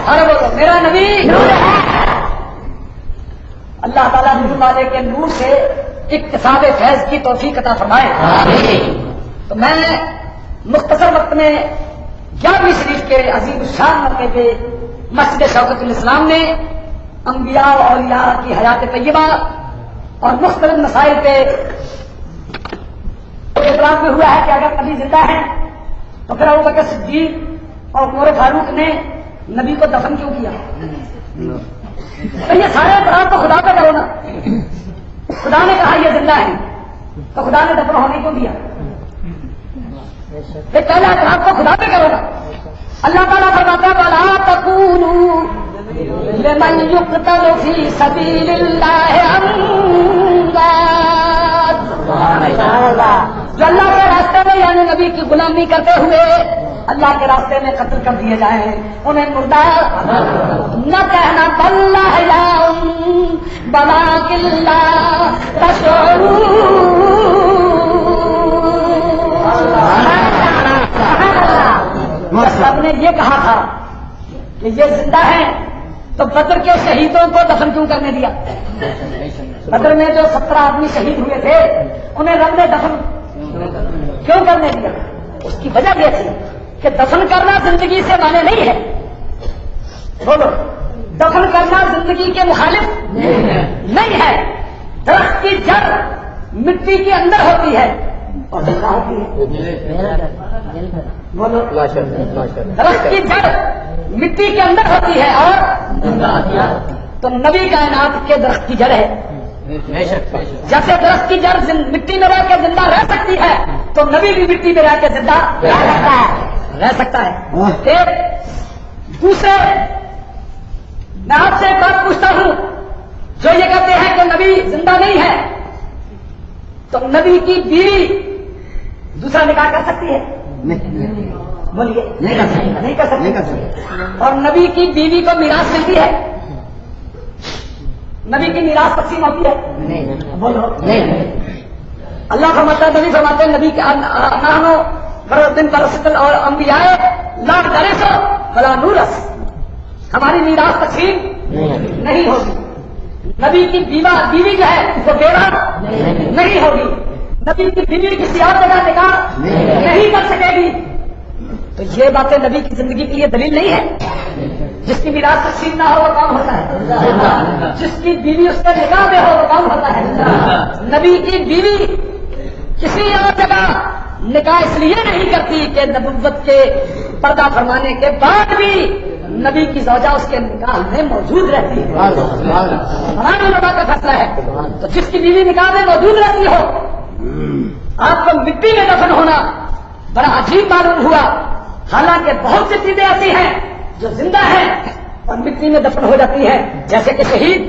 ارے بولو میرا نبی نور ہے۔ اللہ تعالیٰ نور والے کے نور سے اکتساب فیض کی توفیق عطا فرمائے۔ تو میں مختصر وقت میں 11ویں شریف کے عظیم الشان موقع پہ مسجد شوکت الاسلام نے انبیاء و اولیاء کی حیات طیبہ اور مختلف مسائل پہ اعتراض میں ہوا ہے کہ اگر نبی زندہ ہیں تو پھر ابوبکر صدیق اور عمر فاروق نے نبی کو دفن کیوں کیا؟ تو یہ سارے اعتراض تو خدا پہ کرو نا، خدا نے کہا یہ زندہ ہے تو خدا نے دفن ہونے کیوں دیا؟ پہلا اعتراض تو خدا پہ کرو نا۔ اللہ تعالیٰ فرماتا ہے وَلَا تَقُولُوا لِمَن يُقْتَلُ فِي سَبِيلِ اللَّهِ أَمْوَاتٌ، جو اللہ کے راستے میں یعنی نبی کی غلامی کرتے ہوئے اللہ کے راستے میں قتل کر دیے جائیں انہیں مردہ نہ کہنا بل احیاء وَلَٰكِن لَّا تَشْعُرُونَ۔ سب نے یہ کہا تھا کہ یہ زندہ ہیں تو بدر کے شہیدوں کو دفن کیوں کرنے دیا؟ بدر میں جو 17 آدمی شہید ہوئے تھے انہیں رب نے دفن کیوں کرنے دیا؟ اس کی وجہ یہ تھی کہ دفن کرنا زندگی سے مانے نہیں ہے، بولو دفن کرنا زندگی کے مخالف نہیں ہے۔ درخت کی جڑ مٹی کے اندر ہوتی ہے اور زندہ ہوتی ہے، بولو درخت کی جڑ مٹی کے اندر ہوتی ہے اور تو نبی کائنات کے درخت کی جڑ ہے، جیسے درخت کی جڑ مٹی میں رہ کے زندہ رہ سکتی ہے تو نبی بھی مٹی میں رہ کے زندہ رہ سکتا ہے۔ ایک دوسرے میں آپ سے ایک بات پوچھتا ہوں، جو یہ کہتے ہیں کہ نبی زندہ نہیں ہے تو نبی کی بیوی دوسرا نکاح کر سکتی ہے؟ بولیے نہیں کر سکتی۔ اور نبی کی بیوی کو میراث ملتی ہے؟ نبی کی میراث تقسیم ہوتی ہے؟ بولو اللہ فرماتا ہے، نبی فرماتے ہیں نبی کے نانو دن برسل اور انبیاء لا درس ولا نورس، ہماری میراث تقسیم نہیں ہوگی۔ نبی کی بیوی جو ہے وہ بیوہ نہیں ہوگی، نبی کی بیوی کسی اور جگہ نکاح نہیں کر سکے گی۔ تو یہ باتیں نبی کی زندگی کے لیے دلیل نہیں ہے۔ جس کی میراث تقسیم نہ ہو وہ کام ہوتا ہے، جس کی بیوی اس کے نکاح میں ہو وہ کام ہوتا ہے۔ نبی کی بیوی کسی اور جگہ نکاح اس لیے نہیں کرتی کہ نبوت کے پردہ فرمانے کے بعد بھی نبی کی زوجہ اس کے نکاح میں موجود رہتی ہے، فلاں علماء کا فیصلہ ہے۔ تو جس کی بیوی نکاح میں موجود رہتی ہو آپ کو مٹی میں دفن ہونا بڑا عجیب معلوم ہوا، حالانکہ بہت سی چیزیں ایسی ہیں جو زندہ ہیں اور مٹی میں دفن ہو جاتی ہیں، جیسے کہ شہید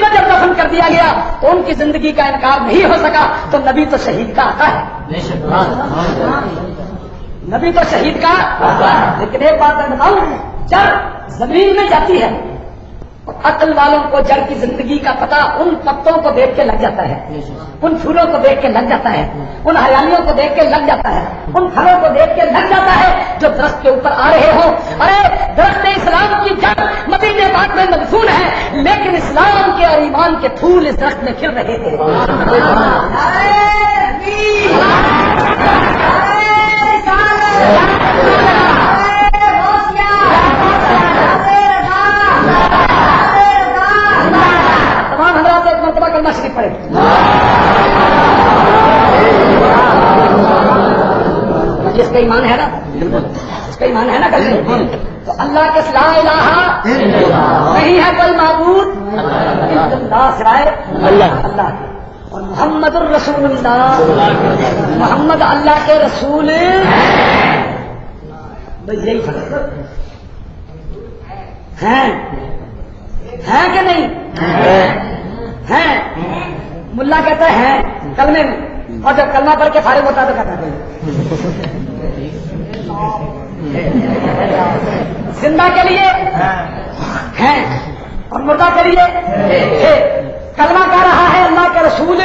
کو جب دفن کر دیا گیا تو ان کی زندگی کا انکار نہیں ہو سکا، تو نبی تو شہید کا آقا ہے، نبی تو شہید کا آقا ہے۔ لیکن ایک بات میں بتاؤں، جب زمین میں جاتی ہے عقل والوں کو جڑ کی زندگی کا پتہ ان پتوں کو دیکھ کے لگ جاتا ہے، ان پھولوں کو دیکھ کے لگ جاتا ہے، ان ہریالیوں کو دیکھ کے لگ جاتا ہے، ان پھلوں کو دیکھ کے لگ جاتا ہے جو درخت کے اوپر آ رہے ہوں۔ ارے درخت اسلام کی جڑ مدینے پاک میں مدفون ہے، لیکن اسلام کے اور ایمان کے پھول اس درخت میں کھل رہے تھے۔ تمام حضرات ایک مرتبہ کلمہ شریف پڑھیں۔ جس کا ایمان ہے نا، اس کا ایمان ہے نا کل تو اللہ کے لا الہ نہیں ہے کوئی معبود اللہ سوائے اللہ کے، اور محمد الرسول اللہ، محمد اللہ کے رسول، بس یہی فرق ہیں کہ نہیں ہیں؟ ملا کہتا ہے کلمے میں، اور جب کلمہ پڑھ کے فارغ ہوتا تو کہتا ہے زندہ کے لیے ہیں اور مردہ کے لیے ہے۔ کلمہ کہہ رہا ہے اللہ کے رسول،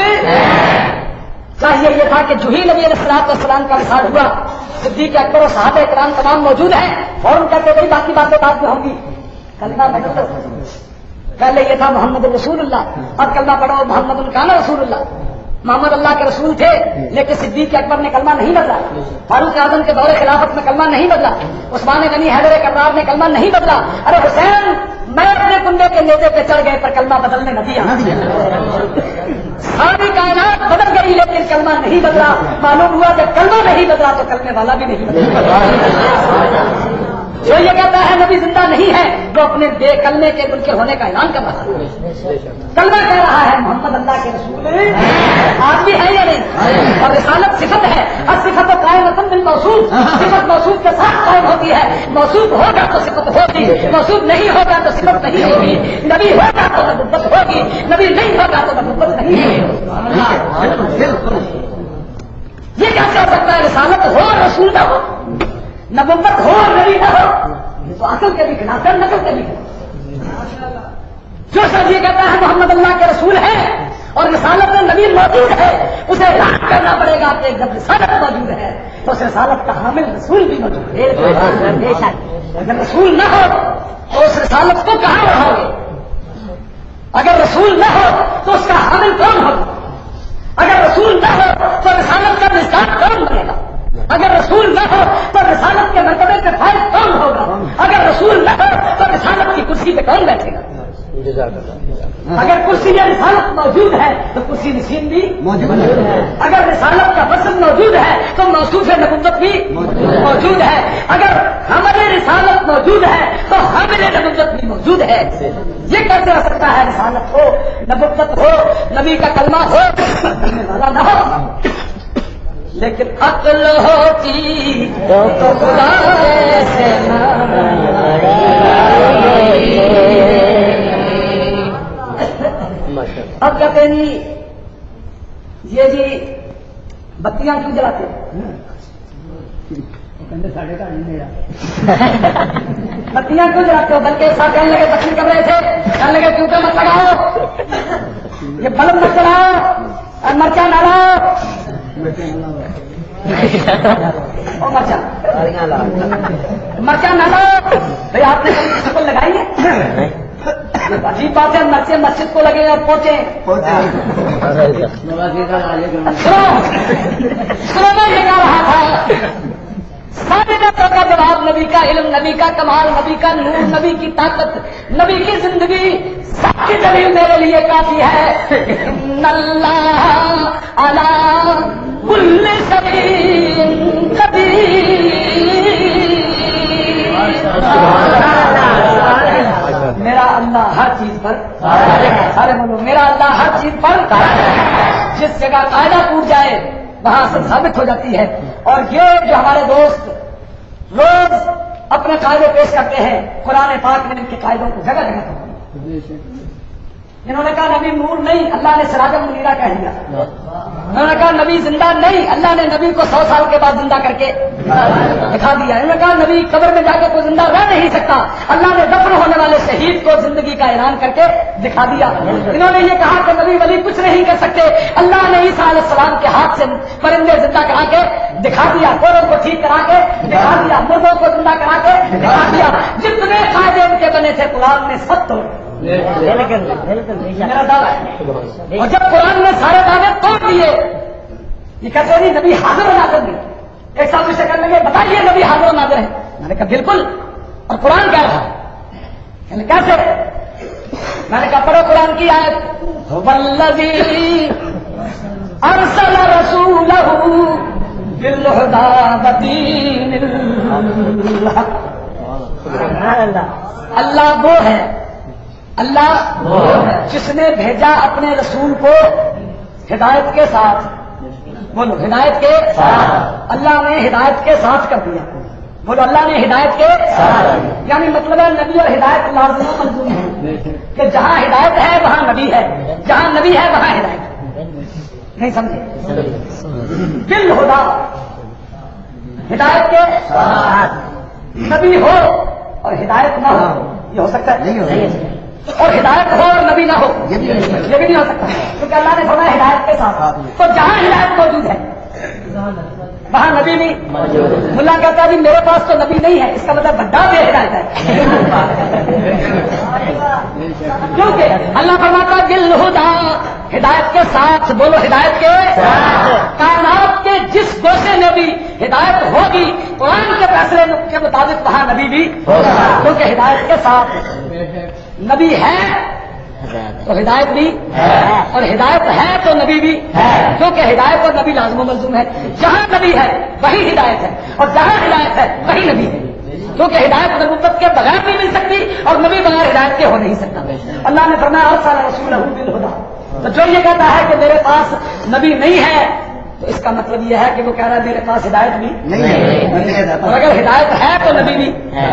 چاہیے یہ تھا کہ جو ہی نبی علیہ السلام کا وصال ہوا، صدیق اکبر اور صحابہ کرام تمام موجود ہیں، فوراً کہتے بھائی باقی باتیں بعد میں ہوں گی، کلمہ پڑھو۔ پہلے یہ تھا محمد رسول اللہ، اب کلمہ پڑھو محمد کان رسول اللہ۔ محمد اللہ کے رسول تھے لیکن صدیق اکبر نے کلمہ نہیں بدلا، فاروق اعظم کے دور خلافت میں کلمہ نہیں بدلا، عثمان غنی حیدر کرار نے کلمہ نہیں بدلا۔ ارے حسین میں اپنے کنبے کے نیزے پہ چڑھ گئے پر کلمہ بدلنے نہ دیا۔ ساری کائنات بدل گئی لیکن کلمہ نہیں بدلا۔ معلوم ہوا جب کلمہ نہیں بدلا تو کلمے والا بھی نہیں بدلا۔ جو یہ کہتا ہے نبی زندہ نہیں ہے وہ اپنے بے کلمے کے منکر ہونے کا اعلان کر رہا ہے۔ کلمہ کہہ رہا ہے محمد اللہ کے رسول، آج بھی ہے یا نہیں؟ اور رسالت صفت ہے، اور صفت قائمۃ بالموصوف، صفت موصوف کے ساتھ قائم ہوتی ہے۔ موصوف ہوگا تو صفت ہوگی، موصوف نہیں ہوگا تو صفت نہیں ہوگی۔ نبی ہوگا تو نبوت ہوگی، نبی نہیں ہوگا تو نبوت نہیں ہوگی۔ یہ کیسے ہو سکتا ہے رسالت ہو اور رسول نہ ہو، نبوت ہو اور نبی نہ ہو؟ یہ تو عقل کے بھی خلاف ہے، نقل کے بھی خلاف۔ جو شخص یہ کہتا ہے محمد اللہ کے رسول ہے اور رسالت میں نبی موجود ہے، اسے اعلان کرنا پڑے گا کہ جب رسالت موجود ہے تو اس رسالت کا حامل رسول بھی موجود ہے۔ اگر رسول نہ ہو تو اس رسالت کو کہاں بڑھاؤ گے؟ اگر رسول نہ ہو تو اس کا حامل کون ہوگا؟ اگر رسول نہ ہو تو رسالت کا نصاب کون بنے گا؟ اگر رسول نہ ہو تو رسالت کے مرتبے پہ فائز کون ہوگا؟ اگر رسول نہ ہو تو رسالت کی کرسی پہ کون بیٹھے گا؟ اگر کرسی یا رسالت موجود ہے تو کرسی نشین بھی موجود ہے۔ اگر رسالت کا وصف موجود ہے تو موصوف نبوت بھی موجود ہے۔ اگر حامل رسالت موجود ہے تو حامل نبوت بھی موجود ہے۔ یہ کیسے ہو سکتا ہے رسالت ہو، نبوت ہو، نبی کا کلمہ ہو، کلمے والا نہ ہو؟ لیکن عقل ہوتی تو خدا سے اب کہتے ہیں یہ جی بتیاں کیوں جلاتے بتیاں کیوں جلاتے ہو؟ بلکہ ایسا کہنے لگے بتی کر رہے تھے، کہنے لگے کیوں کہ مت لگاؤ، یہ بلب مت چلاؤ اور مرچا نہ لاؤ، مرچا نہ لاؤ۔ بھائی آپ نے کسی کو لگائی ہے؟ عجیب بات ہے، مرچے مسجد کو لگے اور پہنچے۔ سنو میں یہ کہہ رہا تھا، سارے باتوں کا جواب نبی کا علم، نبی کا کمال، نبی کا نور، نبی کی طاقت، نبی کی زندگی، سب کی دلیل میرے لیے کافی ہے۔ ان اللہ علی کل شیء قدیر، میرا اللہ ہر چیز پر، سارے بولو میرا اللہ ہر چیز پر۔ جس جگہ قاعدہ ٹوٹ جائے وہاں سے ثابت ہو جاتی ہے۔ اور یہ جو ہمارے دوست روز اپنے قاعدے پیش کرتے ہیں، قرآن پاک نے ان کے قاعدوں کو جگہ جگہ پر، انہوں نے کہا نبی نور نہیں، اللہ نے سراج منیرہ کہہ دیا۔ انہوں نے کہا نبی زندہ نہیں، اللہ نے نبی کو 100 سال کے بعد زندہ کر کے دکھا دیا۔ انہوں نے کہا نبی قبر میں جا کے کوئی زندہ رہ نہیں سکتا، اللہ نے دفن ہونے والے شہید کو زندگی کا اعلان کر کے دکھا دیا۔ انہوں نے یہ کہا کہ نبی ولی کچھ نہیں کر سکتے، اللہ نے عیسیٰ علیہ السلام کے ہاتھ سے پرندے زندہ کرا کے دکھا دیا، کوڑوں کو ٹھیک کرا کے دکھا دیا، مردوں کو زندہ کرا کے دکھا دیا۔ جتنے قاعدے ان کے بنے تھے قرآن نے سب توڑ، میرا دعویٰ ہے۔ اور جب قرآن نے سارے دعوے توڑ دیے، یہ کہتے ہیں نبی حاضر و ناظر نہیں۔ ایک صاحب سے کہنے لگے بتائیے نبی حاضر و ناظر ہے؟ میں نے کہا بالکل، اور قرآن کہہ رہا ہے۔ کیسے؟ میں نے کہا پڑھو قرآن کی آیت، والذی ارسل رسولہ بالہدی ودین الحق۔ اللہ وہ ہے اللہ جس نے بھیجا اپنے رسول کو ہدایت کے ساتھ، بولو ہدایت کے ساتھ، اللہ نے ہدایت کے ساتھ کر دیا، بولو اللہ نے ہدایت کے ساتھ، یعنی مطلب ہے نبی اور ہدایت لازم و ملزوم ہے کہ جہاں ہدایت ہے وہاں نبی ہے، جہاں نبی ہے وہاں ہدایت ہے، نہیں سمجھے؟ بالہدا، ہدایت کے ساتھ، نبی ہو اور ہدایت نہ ہو یہ ہو سکتا ہے؟ نہیں ہو سکتا، اور ہدایت ہو اور نبی نہ ہو یہ بھی نہیں ہو سکتا، کیونکہ اللہ نے فرمایا ہدایت کے ساتھ، تو جہاں ہدایت موجود ہے وہاں نبی نہیں۔ ملا کہتا ہے جی میرے پاس تو نبی نہیں ہے، اس کا مطلب بڑا بے ہدایت ہے، کیونکہ اللہ فرماتا ہے بالہدا، ہدایت کے ساتھ، بولو ہدایت کے ساتھ، کائنات کے جس گوشے میں بھی ہدایت ہوگی قرآن کے فیصلے کے مطابق وہاں نبی بھی ہوگا، کیونکہ ہدایت کے ساتھ نبی ہے تو ہدایت بھی ہے، اور ہدایت ہے تو نبی بھی ہے، کیونکہ ہدایت اور نبی لازم و ملزوم ہے، جہاں نبی ہے وہی ہدایت ہے، اور جہاں ہدایت ہے وہی نبی ہے، کیونکہ ہدایت نبوت کے بغیر نہیں مل سکتی اور نبی بغیر ہدایت کے ہو نہیں سکتا۔ اللہ نے فرمایا ارسل رسولہ بالہدی، تو جو یہ کہتا ہے کہ میرے پاس نبی نہیں ہے تو اس کا مطلب یہ ہے کہ وہ کہہ رہا ہے میرے پاس ہدایت بھی نہیں ہے، اور اگر ہدایت ہے تو نبی بھی ہے۔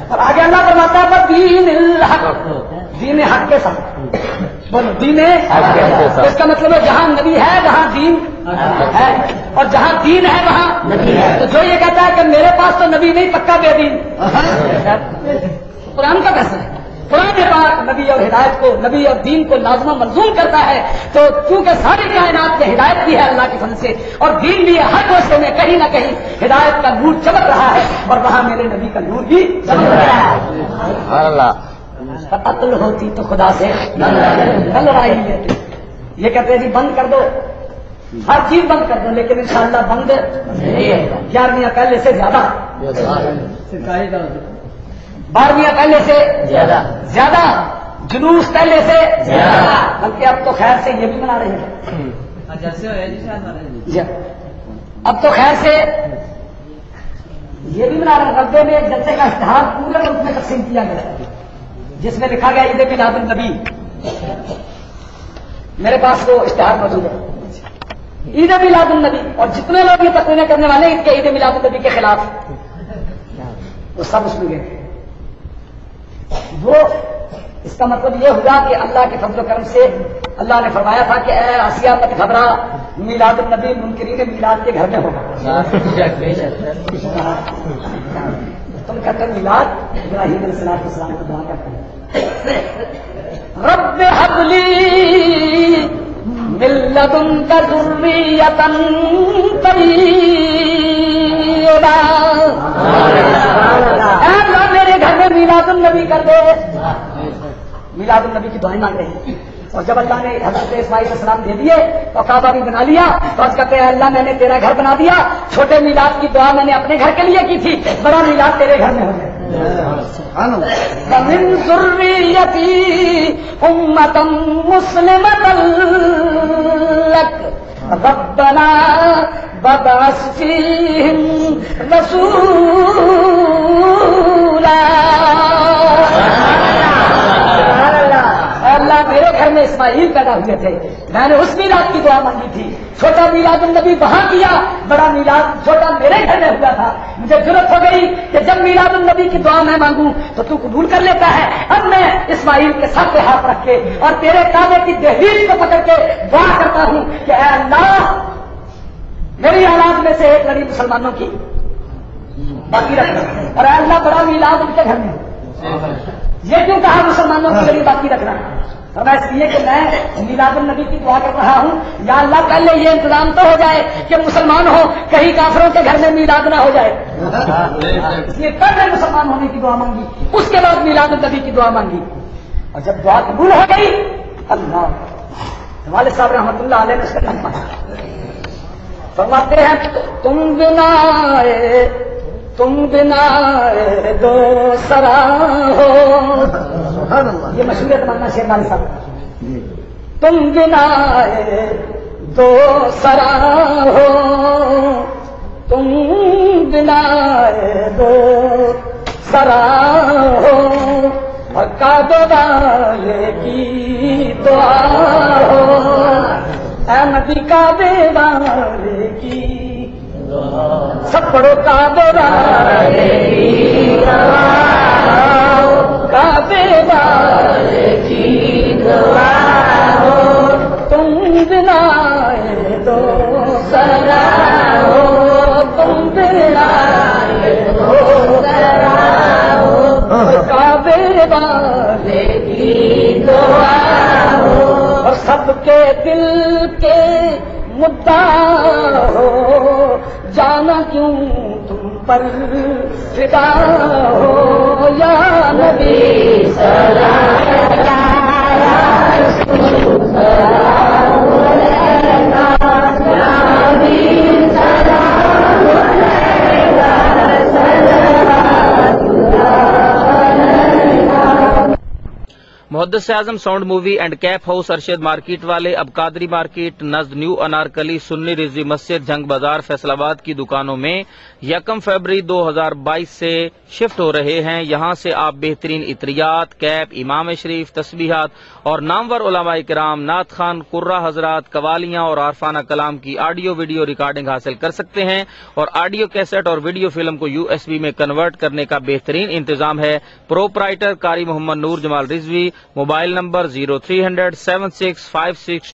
اور آگے اللہ فرماتا ہے دین الحق، دین حق کے ساتھ، بولو دین حق کے ساتھ، اس کا مطلب ہے جہاں نبی ہے وہاں دین ہے، اور جہاں دین ہے وہاں نبی ہے۔ تو جو یہ کہتا ہے کہ میرے پاس تو نبی نہیں پکا بے دین، قرآن کا فیصلہ ہے، قرآن پاک نبی اور ہدایت کو، نبی اور دین کو لازم و ملزوم کرتا ہے، تو چونکہ ساری کائنات میں ہدایت بھی ہے اللہ کے فضل سے اور دین بھی ہے، ہر گوشے میں کہیں نہ کہیں ہدایت کا نور چمک رہا ہے، اور وہاں میرے نبی کا نور بھی چمک رہا ہے۔ اللہ عقل ہوتی تو خدا سے لڑائی لیتے، یہ کہتے ہیں جی بند کر دو، ہر چیز بند کر دو، لیکن انشاءاللہ بند نہیں ہے، 11ویں پہلے سے زیادہ، 12ویں پہلے سے زیادہ، جلوس پہلے سے زیادہ، بلکہ اب تو خیر سے یہ بھی منا رہے ہیں، اب تو خیر سے یہ بھی منا رہے ہیں۔ غزے میں ایک جلسے کا اشتہار پورے ملک میں تقسیم کیا گیا جس میں لکھا گیا عید میلاد النبی، میرے پاس وہ اشتہار موجود ہے، عید میلاد النبی، اور جتنے لوگ یہ تقریریں کرنے والے ہیں کہ عید میلاد النبی کے خلاف، وہ سب اس میں گئے۔ وہ اس کا مطلب یہ ہوا کہ اللہ کے فضل و کرم سے اللہ نے فرمایا تھا کہ اے آسیہ مت گھبرا، میلاد النبی منکرین میلاد کے گھر میں ہوگا، تم کہتے ہیں میلاد ابراہیم علیہ السلام کو دعا کرتے ہیں رب هب لي من لدنك ذرية طيبة، اے اللہ میرے گھر میں میلاد النبی کر دے، میلاد النبی کی دعائیں مانگ رہے ہیں۔ اور جب اللہ نے حضرت اسماعیل علیہ السلام دے دیے تو کعبہ بھی بنا لیا، تو اس کہتے ہیں اللہ میں نے تیرا گھر بنا دیا، چھوٹے میلاد کی دعا میں نے اپنے گھر کے لیے کی تھی، بڑا میلاد تیرے گھر میں ہو گیا۔ وَمِن ذُرِّيَّتِي أُمَّةً مُسْلِمَةً لَكَ رَبَّنَا وَابْعَثْ فِيهِمْ رَسُولًا، اللہ میرے گھر میں اسماعیل پیدا ہوئے تھے، میں نے اس میلاد کی دعا مانگی تھی، چھوٹا میلاد النبی وہاں کیا، بڑا میلاد چھوٹا میرے گھر میں ہوا تھا، مجھے ضرورت ہو گئی کہ جب میلاد النبی کی دعا میں مانگوں تو تو قبول کر لیتا ہے، اب میں اسماعیل کے سر پہ ہاتھ رکھ کے اور تیرے کعبے کی دہلیز کو پکڑ کے دعا کرتا ہوں کہ اے اللہ میری اولاد میں سے ایک لڑی مسلمانوں کی باقی رکھنا، اور اے اللہ بڑا میلاد ان کے گھر میں ہو۔ یہ کیوں کہا مسلمانوں کی لڑی باقی رکھنا؟ فرمایا اس لیے کہ میں میلاد النبی کی دعا کر رہا ہوں، یا اللہ پہلے یہ انتظام تو ہو جائے کہ مسلمان ہو، کہیں کافروں کے گھر میں میلاد نہ ہو جائے، اس لیے پہلے مسلمان ہونے کی دعا مانگی، اس کے بعد میلاد النبی کی دعا مانگی، اور جب دعا قبول ہو گئی اللہ والد صاحب رحمۃ اللہ علیہ نے اس کا کلام پڑھا، فرماتے ہیں تم بنا دو سرا ہو، یہ مشہور ہے تمنا شیر والد صاحب، تم بنا دو سرا ہو، تم بنا دو سرا ہو، اور کعبے والے کی دعا ہو، اے نبی کعبے والے کی سب پڑھو کعبے والے کی دعا ہو، کعبے والے کی دعا ہو، تم بنا دو سرا ہو، تم بنا دو سرا ہو، کعبے والے کی دعا ہو، اور سب کے دل کے مدعا ہو، جانا کیوں تم پر فدا ہو، یا نبی سلام یا رسول سلام علیکہ، یا نبی سلام علیکہ، صلوات اللہ۔ محدث اعظم sound movie and cap house Arshad market والے اب قادری مارکیٹ نزد نیو انارکلی سنی رضوی مسجد جنگ بازار فیصل آباد کی دکانوں میں 1 فروری 2022 سے شفٹ ہو رہے ہیں۔ یہاں سے آپ بہترین عطریات، کیپ، امام شریف، تسبیحات اور نامور علماء کرام، نعت خوان، قرہ حضرات، قوالیاں اور عارفانہ کلام کی آڈیو ویڈیو ریکارڈنگ حاصل کر سکتے ہیں، اور آڈیو کیسٹ اور ویڈیو فلم کو USB میں کنورٹ کرنے کا بہترین انتظام ہے۔ پروپرائٹر قاری محمد نور جمال رضوی، موبائل نمبر 0300 7656